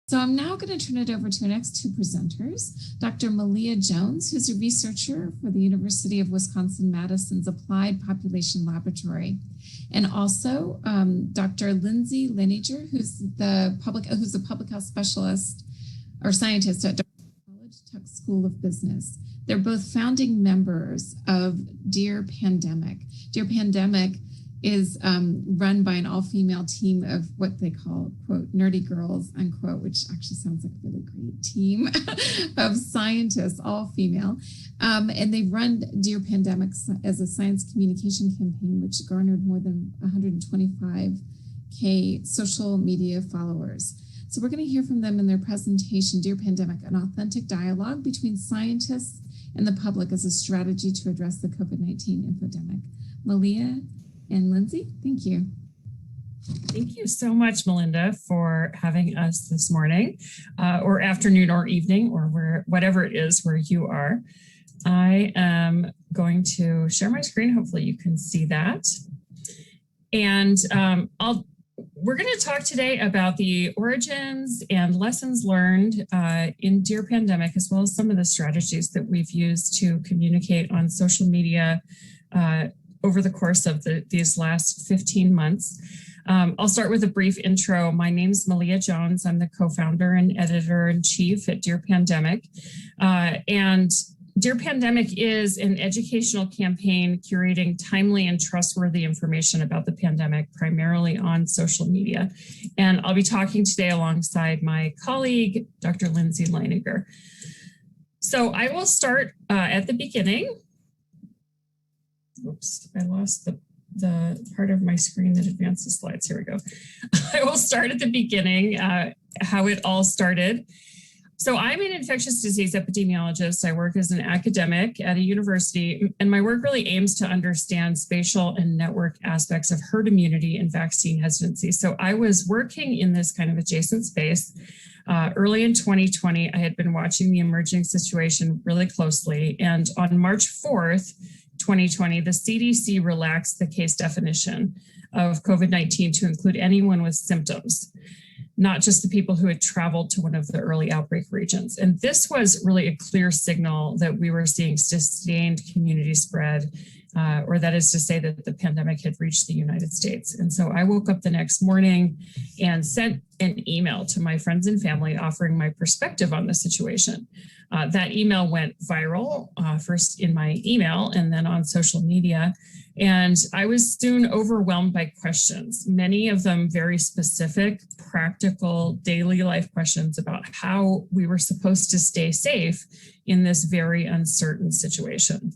So I'm now going to turn it over to our next two presenters, Dr. Malia Jones, who's a researcher for the University of Wisconsin-Madison's Applied Population Laboratory, and also Dr. Lindsey Leininger, who's a public health specialist or scientist at College Tuck School of Business. They're both founding members of Dear Pandemic. Dear Pandemic is run by an all-female team of what they call, quote, nerdy girls, unquote, which actually sounds like a really great team of scientists, all female. And they run Dear Pandemic as a science communication campaign, which garnered more than 125K social media followers. So we're going to hear from them in their presentation, Dear Pandemic, an authentic dialogue between scientists and the public as a strategy to address the COVID-19 infodemic. Malia and Lindsey, thank you. Thank you so much, Melinda, for having us this morning, or afternoon or evening, or whatever it is where you are. I am going to share my screen. Hopefully you can see that. And we're going to talk today about the origins and lessons learned in Dear Pandemic, as well as some of the strategies that we've used to communicate on social media over the course of these last 15 months. I'll start with a brief intro. My name's Malia Jones. I'm the co-founder and editor-in-chief at Dear Pandemic. And Dear Pandemic is an educational campaign curating timely and trustworthy information about the pandemic, primarily on social media. And I'll be talking today alongside my colleague, Dr. Lindsey Leininger. So I will start at the beginning. Oops, I lost the part of my screen that advances slides. Here we go. I will start at the beginning, how it all started. So I'm an infectious disease epidemiologist. I work as an academic at a university, and my work really aims to understand spatial and network aspects of herd immunity and vaccine hesitancy. So I was working in this kind of adjacent space. Early in 2020, I had been watching the emerging situation really closely, and on March 4th, 2020, the CDC relaxed the case definition of COVID-19 to include anyone with symptoms, not just the people who had traveled to one of the early outbreak regions. And this was really a clear signal that we were seeing sustained community spread, or that is to say that the pandemic had reached the United States. And so I woke up the next morning and sent an email to my friends and family offering my perspective on the situation. That email went viral, first in my email and then on social media. And I was soon overwhelmed by questions, many of them very specific, practical, daily life questions about how we were supposed to stay safe in this very uncertain situation.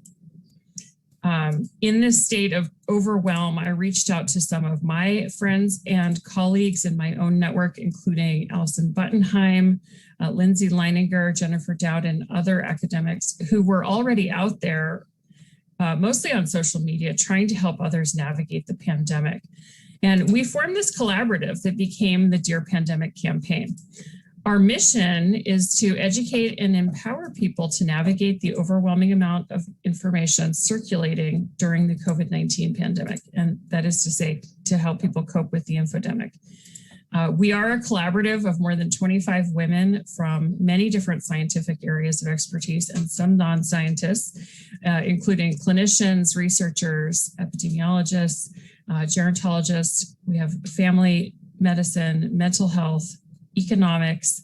In this state of overwhelm, I reached out to some of my friends and colleagues in my own network, including Allison Buttenheim, Lindsey Leininger, Jennifer Dowd, and other academics who were already out there, mostly on social media, trying to help others navigate the pandemic. And we formed this collaborative that became the Dear Pandemic campaign. Our mission is to educate and empower people to navigate the overwhelming amount of information circulating during the COVID-19 pandemic. And that is to say, to help people cope with the infodemic. We are a collaborative of more than 25 women from many different scientific areas of expertise and some non-scientists, including clinicians, researchers, epidemiologists, gerontologists. We have family medicine, mental health, economics,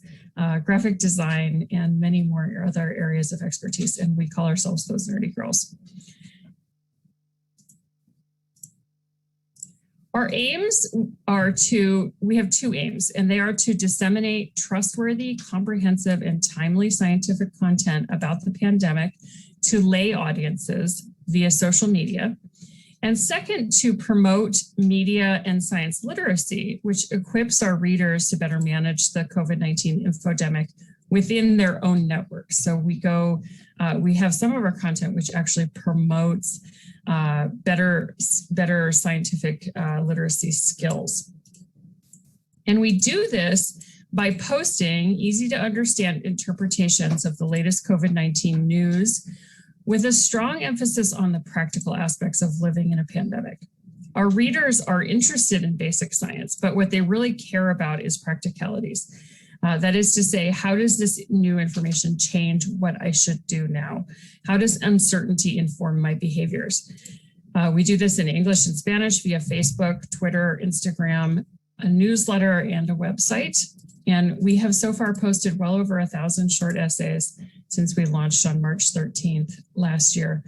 graphic design, and many more other areas of expertise. And we call ourselves those nerdy girls. Our aims are we have two aims, and they are to disseminate trustworthy, comprehensive, and timely scientific content about the pandemic to lay audiences via social media. And second, to promote media and science literacy, which equips our readers to better manage the COVID-19 infodemic within their own networks. So we have some of our content which actually promotes better scientific literacy skills. And we do this by posting easy to understand interpretations of the latest COVID-19 news, with a strong emphasis on the practical aspects of living in a pandemic. Our readers are interested in basic science, but what they really care about is practicalities. That is to say, how does this new information change what I should do now? How does uncertainty inform my behaviors? We do this in English and Spanish via Facebook, Twitter, Instagram, a newsletter, and a website. And we have so far posted well over 1,000 short essays since we launched on March 13th last year.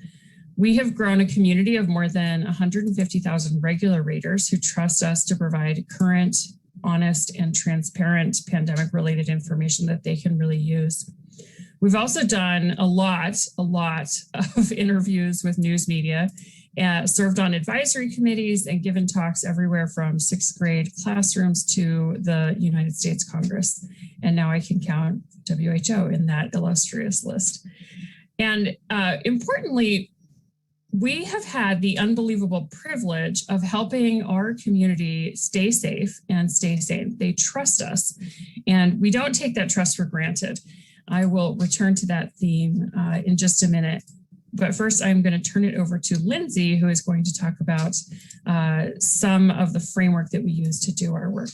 We have grown a community of more than 150,000 regular readers who trust us to provide current, honest, and transparent pandemic-related information that they can really use. We've also done a lot of interviews with news media, served on advisory committees, and given talks everywhere from sixth grade classrooms to the United States Congress. And now I can count WHO in that illustrious list. And importantly, we have had the unbelievable privilege of helping our community stay safe and stay sane. They trust us, and we don't take that trust for granted. I will return to that theme in just a minute. But first, I'm going to turn it over to Lindsey, who is going to talk about some of the framework that we use to do our work.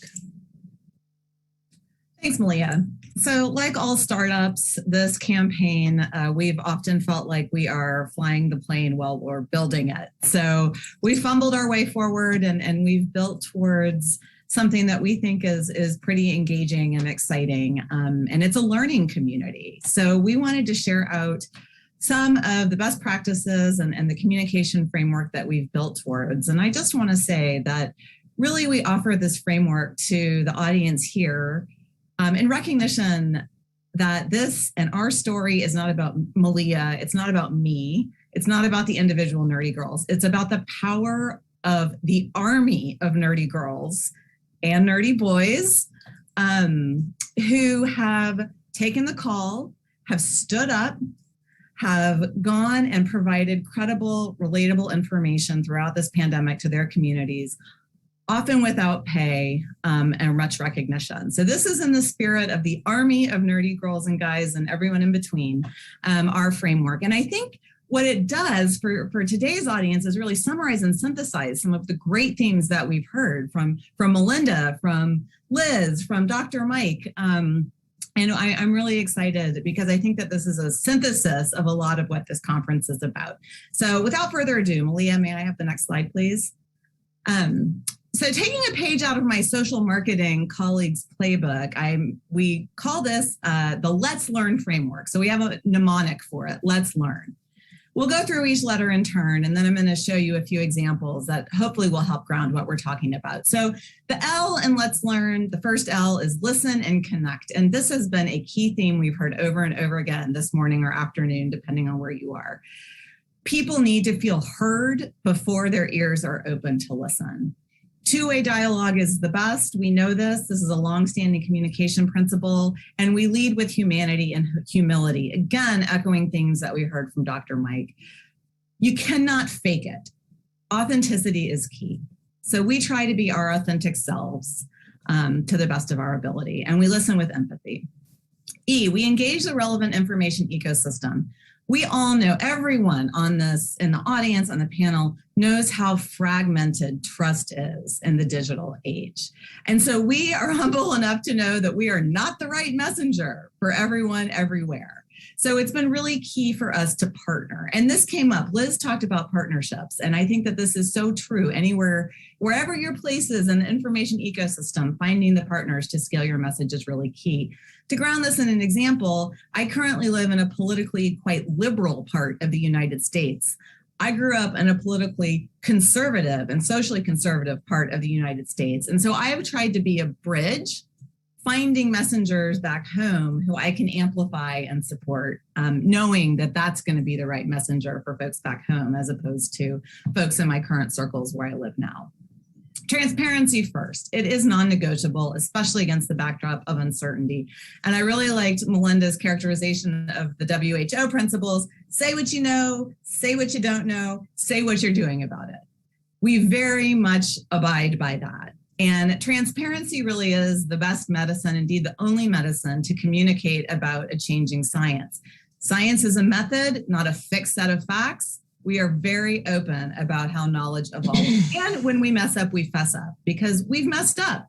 Thanks, Malia. So like all startups, this campaign, we've often felt like we are flying the plane while we're building it. So we fumbled our way forward and we've built towards something that we think is pretty engaging and exciting. And it's a learning community. So we wanted to share out some of the best practices and the communication framework that we've built towards. And I just want to say that really we offer this framework to the audience here in recognition that this and our story is not about Malia, it's not about me, it's not about the individual nerdy girls, it's about the power of the army of nerdy girls and nerdy boys who have taken the call, have stood up, have gone and provided credible, relatable information throughout this pandemic to their communities, often without pay and much recognition. So this is in the spirit of the army of nerdy girls and guys and everyone in between, our framework. And I think what it does for today's audience is really summarize and synthesize some of the great themes that we've heard from Melinda, from Liz, from Dr. Mike. And I'm really excited because I think that this is a synthesis of a lot of what this conference is about. So without further ado, Malia, may I have the next slide, please? So taking a page out of my social marketing colleagues' playbook, we call this the Let's Learn framework. So we have a mnemonic for it, Let's Learn. We'll go through each letter in turn, and then I'm going to show you a few examples that hopefully will help ground what we're talking about. So the L in Let's Learn, the first L is listen and connect. And this has been a key theme we've heard over and over again this morning or afternoon, depending on where you are. People need to feel heard before their ears are open to listen. Two-way dialogue is the best. We know this. This is a longstanding communication principle, and we lead with humanity and humility. Again, echoing things that we heard from Dr. Mike. You cannot fake it. Authenticity is key. So we try to be our authentic selves to the best of our ability, and we listen with empathy. E, we engage the relevant information ecosystem. We all know, everyone on this, in the audience, on the panel, knows how fragmented trust is in the digital age. And so we are humble enough to know that we are not the right messenger for everyone everywhere. So it's been really key for us to partner. And this came up, Liz talked about partnerships. And I think that this is so true anywhere, wherever your place is in the information ecosystem, finding the partners to scale your message is really key. To ground this in an example, I currently live in a politically quite liberal part of the United States. I grew up in a politically conservative and socially conservative part of the United States. And so I have tried to be a bridge, finding messengers back home who I can amplify and support, knowing that that's going to be the right messenger for folks back home as opposed to folks in my current circles where I live now. Transparency first. It is non-negotiable, especially against the backdrop of uncertainty. And I really liked Melinda's characterization of the WHO principles. Say what you know, say what you don't know, say what you're doing about it. We very much abide by that. And transparency really is the best medicine, indeed the only medicine to communicate about a changing science. Science is a method, not a fixed set of facts. We are very open about how knowledge evolves. And when we mess up, we fess up because we've messed up.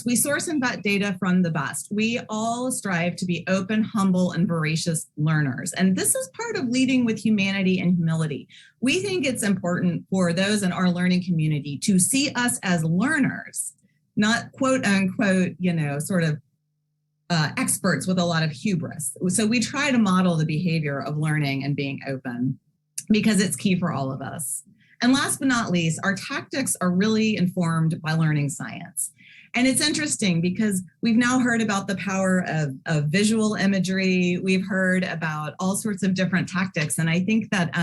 We source and vet data from the best. We all strive to be open, humble, and voracious learners. And this is part of leading with humanity and humility. We think it's important for those in our learning community to see us as learners, not quote unquote, sort of experts with a lot of hubris. So we try to model the behavior of learning and being open because it's key for all of us. And last but not least, our tactics are really informed by learning science. And it's interesting because we've now heard about the power of visual imagery. We've heard about all sorts of different tactics. And I think that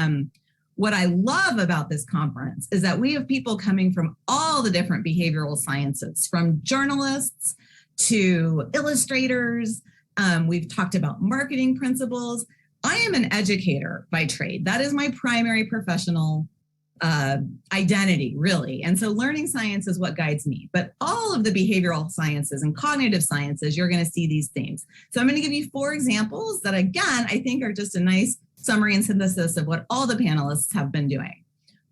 what I love about this conference is that we have people coming from all the different behavioral sciences, from journalists to illustrators. We've talked about marketing principles. I am an educator by trade. That is my primary professional identity, really. And so learning science is what guides me. But all of the behavioral sciences and cognitive sciences, you're going to see these themes. So I'm going to give you 4 examples that, again, I think are just a nice summary and synthesis of what all the panelists have been doing.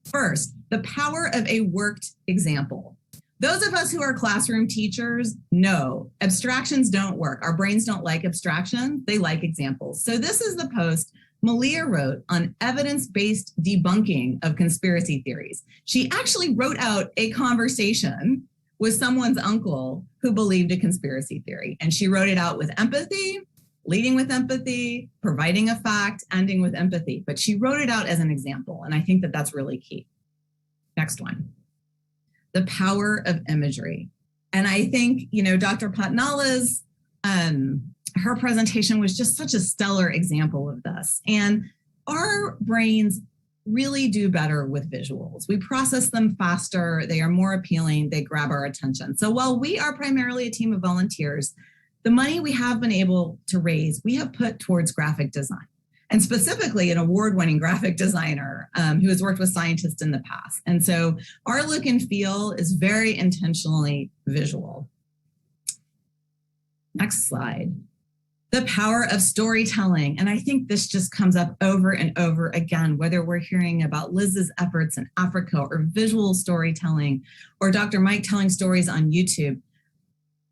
First, the power of a worked example. Those of us who are classroom teachers know abstractions don't work. Our brains don't like abstraction. They like examples. So this is the post Malia wrote on evidence-based debunking of conspiracy theories. She actually wrote out a conversation with someone's uncle who believed a conspiracy theory. And she wrote it out with empathy, leading with empathy, providing a fact, ending with empathy. But she wrote it out as an example. And I think that that's really key. Next one. The power of imagery. And I think, Dr. Patnala's her presentation was just such a stellar example of this. And our brains really do better with visuals. We process them faster, they are more appealing, they grab our attention. So while we are primarily a team of volunteers, the money we have been able to raise, we have put towards graphic design. And specifically an award-winning graphic designer who has worked with scientists in the past. And so our look and feel is very intentionally visual. Next slide. The power of storytelling. And I think this just comes up over and over again, whether we're hearing about Liz's efforts in Africa or visual storytelling or Dr. Mike telling stories on YouTube.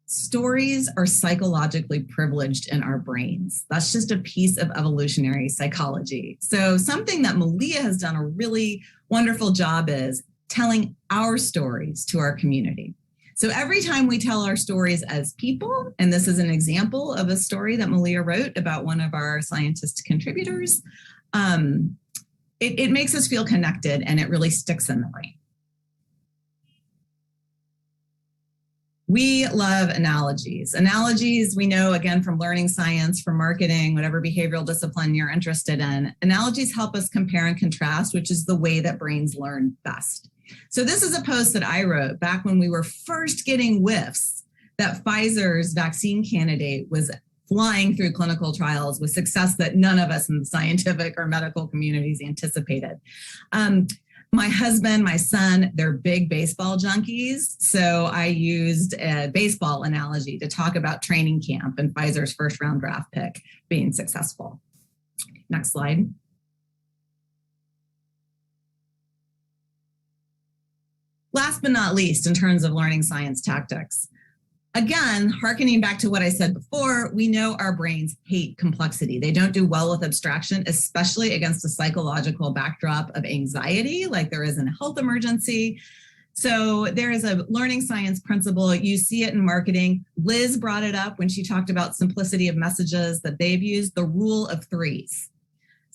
Stories are psychologically privileged in our brains. That's just a piece of evolutionary psychology. So something that Malia has done a really wonderful job is telling our stories to our community. So every time we tell our stories as people, and this is an example of a story that Malia wrote about one of our scientist contributors, it makes us feel connected and it really sticks in the brain. We love analogies. Analogies, we know, again, from learning science, from marketing, whatever behavioral discipline you're interested in, analogies help us compare and contrast, which is the way that brains learn best. So this is a post that I wrote back when we were first getting whiffs that Pfizer's vaccine candidate was flying through clinical trials with success that none of us in the scientific or medical communities anticipated. My husband, my son, they're big baseball junkies. So I used a baseball analogy to talk about training camp and Pfizer's first round draft pick being successful. Next slide. Last but not least, in terms of learning science tactics, again, hearkening back to what I said before, we know our brains hate complexity. They don't do well with abstraction, especially against a psychological backdrop of anxiety, like there is in a health emergency. So there is a learning science principle. You see it in marketing. Liz brought it up when she talked about simplicity of messages that they've used, the rule of threes.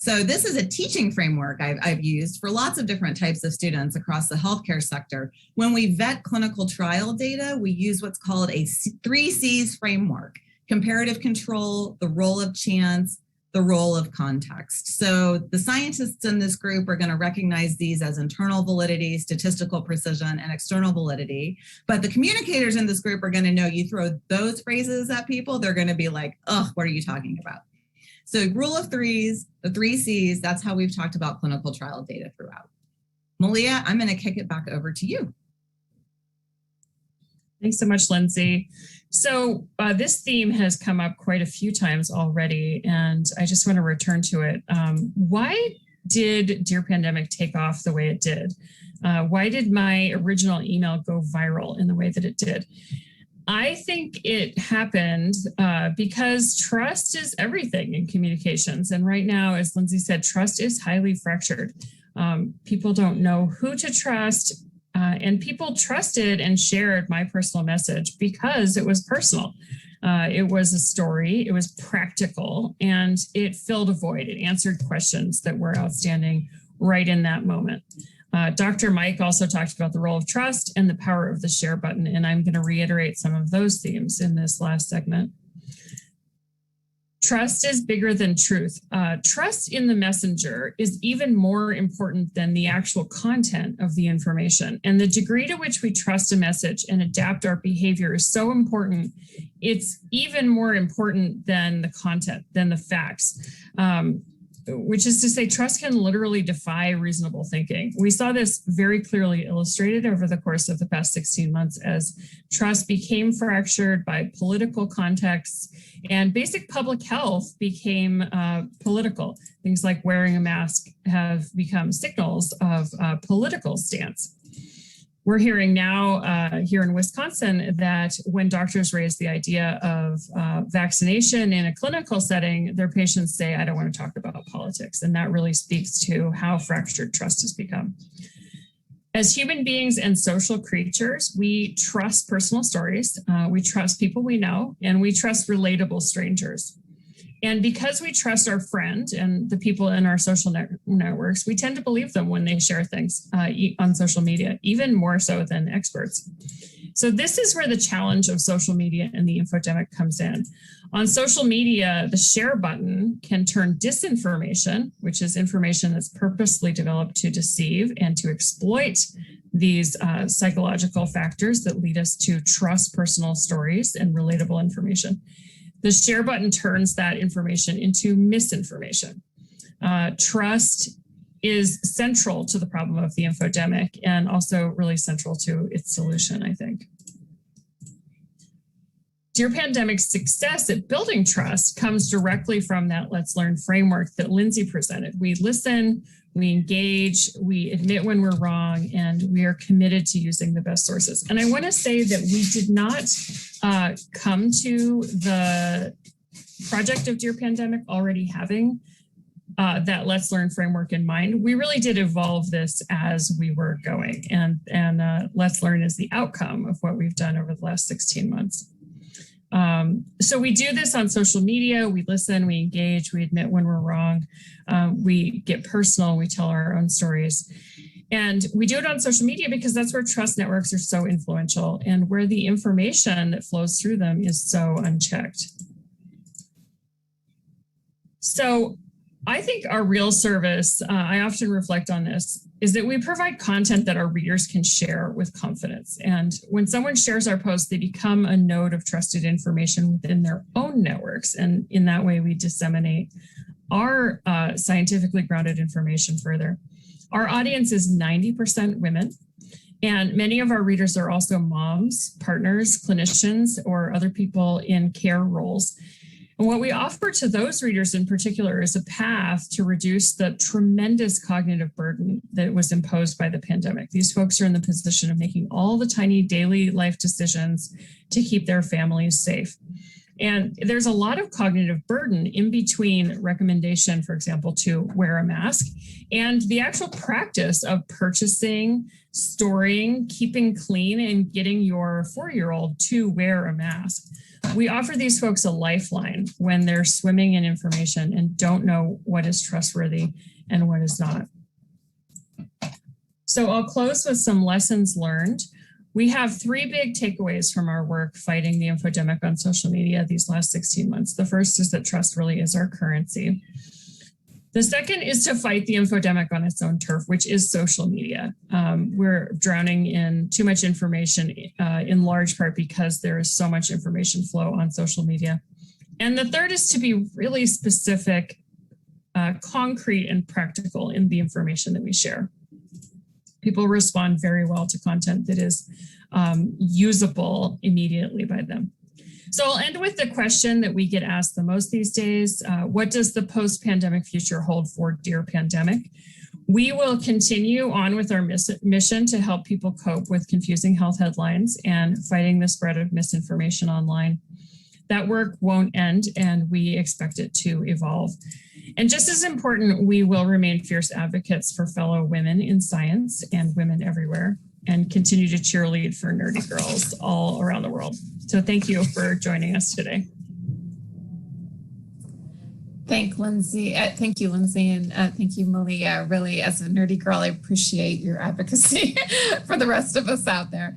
So this is a teaching framework I've used for lots of different types of students across the healthcare sector. When we vet clinical trial data, we use what's called a 3 C's framework: comparative control, the role of chance, the role of context. So the scientists in this group are going to recognize these as internal validity, statistical precision, and external validity. But the communicators in this group are going to know you throw those phrases at people, they're going to be like, oh, what are you talking about? So rule of threes, the 3 C's, that's how we've talked about clinical trial data throughout. Malia, I'm going to kick it back over to you. Thanks so much, Lindsey. So this theme has come up quite a few times already, and I just want to return to it. Why did Dear Pandemic take off the way it did? Why did my original email go viral in the way that it did? I think it happened because trust is everything in communications. And right now, as Lindsey said, trust is highly fractured. People don't know who to trust. And people trusted and shared my personal message because it was personal. It was a story, it was practical, and it filled a void. It answered questions that were outstanding right in that moment. Dr. Mike also talked about the role of trust and the power of the share button, and I'm going to reiterate some of those themes in this last segment. Trust is bigger than truth. Trust in the messenger is even more important than the actual content of the information. And the degree to which we trust a message and adapt our behavior is so important. It's even more important than the content, than the facts. Which is to say, trust can literally defy reasonable thinking. We saw this very clearly illustrated over the course of the past 16 months as trust became fractured by political contexts and basic public health became political. Things like wearing a mask have become signals of political stance. We're hearing now here in Wisconsin that when doctors raise the idea of vaccination in a clinical setting, their patients say, I don't want to talk about politics. And that really speaks to how fractured trust has become. As human beings and social creatures, we trust personal stories, we trust people we know, and we trust relatable strangers. And because we trust our friend and the people in our social networks, we tend to believe them when they share things on social media, even more so than experts. So this is where the challenge of social media and the infodemic comes in. On social media, the share button can turn disinformation, which is information that's purposely developed to deceive and to exploit these psychological factors that lead us to trust personal stories and relatable information. The share button turns that information into misinformation. Trust is central to the problem of the infodemic and also really central to its solution, I think. Dear Pandemic's success at building trust comes directly from that Let's Learn framework that Lindsey presented. We listen, we engage, we admit when we're wrong, and we are committed to using the best sources. And I want to say that we did not come to the project of Dear Pandemic already having that Let's Learn framework in mind. We really did evolve this as we were going, and Let's Learn is the outcome of what we've done over the last 16 months. So we do this on social media. We listen, we engage, we admit when we're wrong. We get personal, we tell our own stories. And we do it on social media because that's where trust networks are so influential and where the information that flows through them is so unchecked. So I think our real service, I often reflect on this, is that we provide content that our readers can share with confidence. And when someone shares our post, they become a node of trusted information within their own networks. And in that way, we disseminate our scientifically grounded information further. Our audience is 90% women. And many of our readers are also moms, partners, clinicians, or other people in care roles. And what we offer to those readers in particular is a path to reduce the tremendous cognitive burden that was imposed by the pandemic. These folks are in the position of making all the tiny daily life decisions to keep their families safe. And there's a lot of cognitive burden in between recommendation, for example, to wear a mask and the actual practice of purchasing, storing, keeping clean, and getting your 4-year-old to wear a mask. We offer these folks a lifeline when they're swimming in information and don't know what is trustworthy and what is not. So I'll close with some lessons learned. We have 3 big takeaways from our work fighting the infodemic on social media these last 16 months. The first is that trust really is our currency. The second is to fight the infodemic on its own turf, which is social media. We're drowning in too much information in large part because there is so much information flow on social media. And the third is to be really specific, concrete, and practical in the information that we share. People respond very well to content that is usable immediately by them. So I'll end with the question that we get asked the most these days. What does the post-pandemic future hold for Dear Pandemic? We will continue on with our mission to help people cope with confusing health headlines and fighting the spread of misinformation online. That work won't end, and we expect it to evolve. And just as important, we will remain fierce advocates for fellow women in science and women everywhere, and continue to cheerlead for nerdy girls all around the world. So thank you for joining us today. Thank you, Lindsey, and thank you, Malia. Really, as a nerdy girl, I appreciate your advocacy for the rest of us out there.